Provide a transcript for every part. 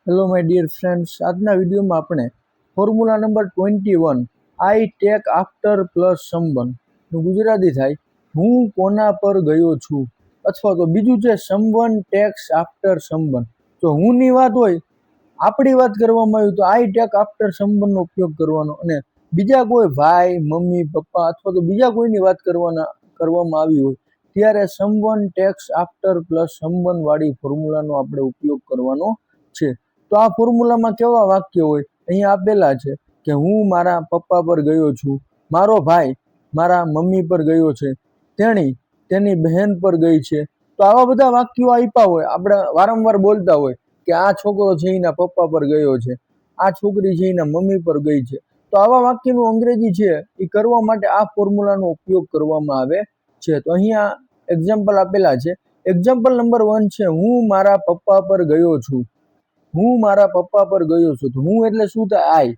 Hello my dear friends, આજના વિડીયોમાં આપણે formula number 21 I take after plus સમવનનું ગુજરાતી થાય હું કોના પર ગયો છું, અથવા તો બીજું છે સમવન ટેક્સ આફ્ટર સમવન. જો હુંની વાત હોય, આપણી વાત કરવામાં આવ્યું તો આઈ ટેક આફ્ટર સમવનનો ઉપયોગ કરવાનો, અને બીજા કોઈ ભાઈ, મમ્મી, પપ્પા અથવા તો બીજા કોઈની વાત કરવામાં આવી હોય ત્યારે someone tax after plus someone વાળી ફોર્મ્યુલાનો આપણે ઉપયોગ કરવાનો છે. તો આ ફોર્મ્યુલામાં કેવા વાક્ય હોય અહીંયા આપેલા છે કે હું મારા પપ્પા પર ગયો છું, મારો ભાઈ મારા મમ્મી પર ગયો છે, તેણી તેની બહેન પર ગઈ છે. તો આવા બધા વાક્યો આપ્યા હોય, આપણે વારંવાર બોલતા હોય કે આ છોકરો છે એના પપ્પા પર ગયો છે, આ છોકરી છે એના મમ્મી પર ગઈ છે. તો આવા વાક્યનું અંગ્રેજી છે એ કરવા માટે આ ફોર્મ્યુલાનો ઉપયોગ કરવામાં આવે છે. તો અહીંયા એક્ઝામ્પલ આપેલા છે. એક્ઝામ્પલ નંબર 1 છે હું મારા પપ્પા પર ગયો છું. હું મારા પપ્પા પર ગયો છું. તો હું એટલે શું થાય?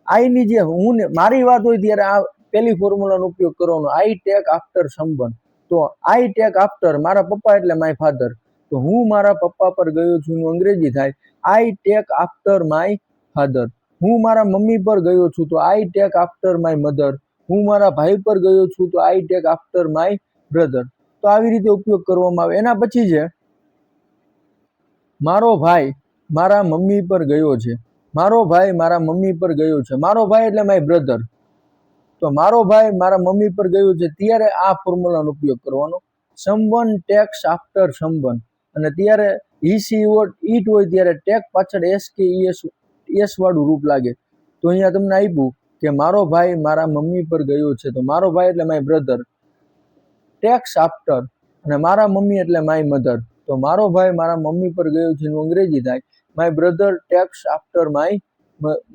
આઈની જે હું મારી વાત હોય ત્યારે આ પેલી ફોર્મ્યુલાનો ઉપયોગ કરવાનો, આઈ ટેક આફ્ટર સમવન. તો આઈ ટેક આફ્ટર મારા પપ્પા એટલે માય ફાધર. તો હું મારા પપ્પા પર ગયો છું નું અંગ્રેજી થાય આઈ ટેક આફ્ટર માય ફાધર. હું મારા મમ્મી પર ગયો છું તો આઈ ટેક આફ્ટર માય મધર. હું મારા ભાઈ પર ગયો છું તો આઈ ટેક આફ્ટર માય બ્રધર. તો આવી રીતે ઉપયોગ કરવામાં આવે. એના પછી છે મારો ભાઈ મારા મમ્મી પર ગયો છે. મારો ભાઈ મારા મમ્મી પર ગયો છે. મારો ભાઈ એટલે માય બ્રધર. તો મારો ભાઈ મારા મમ્મી પર ગયો છે ત્યારે આ ફોર્મ્યુલાનો ઉપયોગ કરવાનો, સમવન ટેક્સ આફ્ટર સમવન. અને ત્યારે હી સી ઈટ હોય ત્યારે ટેક પાછળ એસ કે એસ વાળું રૂપ લાગે. તો અહીંયા તમને આપ્યું કે મારો ભાઈ મારા મમ્મી પર ગયો છે. તો મારો ભાઈ એટલે માય બ્રધર, ટેક્સ આફ્ટર, અને મારા મમ્મી એટલે માય મધર. તો મારો ભાઈ મારા મમ્મી પર ગયો છે એનું અંગ્રેજી થાય my brother tax after my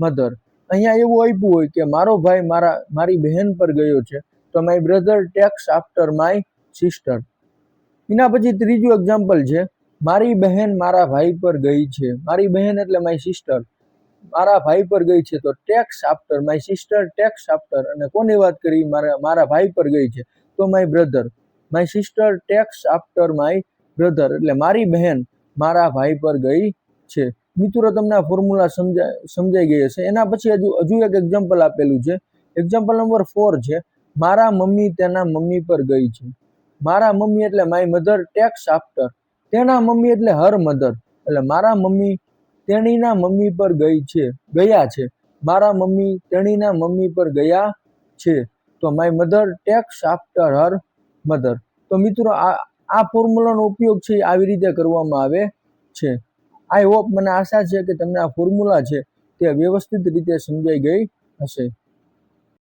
mother. અહીંયા એવું આપ્યું હોય કે મારો ભાઈ મારી બહેન પર ગયો છે તો my brother tax after my sister. એના પછી ત્રીજું એક્ઝામ્પલ છે મારી બહેન મારા ભાઈ પર ગઈ છે. મારી બહેન એટલે માય સિસ્ટર, મારા ભાઈ પર ગઈ છે તો tax after my sister tax after. અને કોની વાત કરી? મારા ભાઈ પર ગઈ છે તો my brother, my sister tax after my brother. એટલે મારી બહેન મારા ભાઈ પર ગઈ છે. મિત્રો, તમને આ ફોર્મ્યુલા સમજાઈ ગઈ હશે. એના પછી હજુ એક એક્ઝામ્પલ આપેલું છે. એક્ઝામ્પલ નંબર 4 છે મારા મમ્મી તેના મમ્મી પર ગઈ છે. મારા મમ્મી એટલે માય મધર ટેક્સ આફ્ટર, તેના મમ્મી એટલે હર મધર. એટલે મારા મમ્મી તેણીના મમ્મી પર ગયા છે. મારા મમ્મી તેણીના મમ્મી પર ગયા છે. તો my mother tax after her mother. તો મિત્રો, આ ફોર્મ્યુલાનો ઉપયોગ છે આવી રીતે કરવામાં આવે છે. આઈ હોપ, મને આશા છે કે તમને આ ફોર્મ્યુલા છે તે વ્યવસ્થિત રીતે સમજાઈ ગઈ હશે.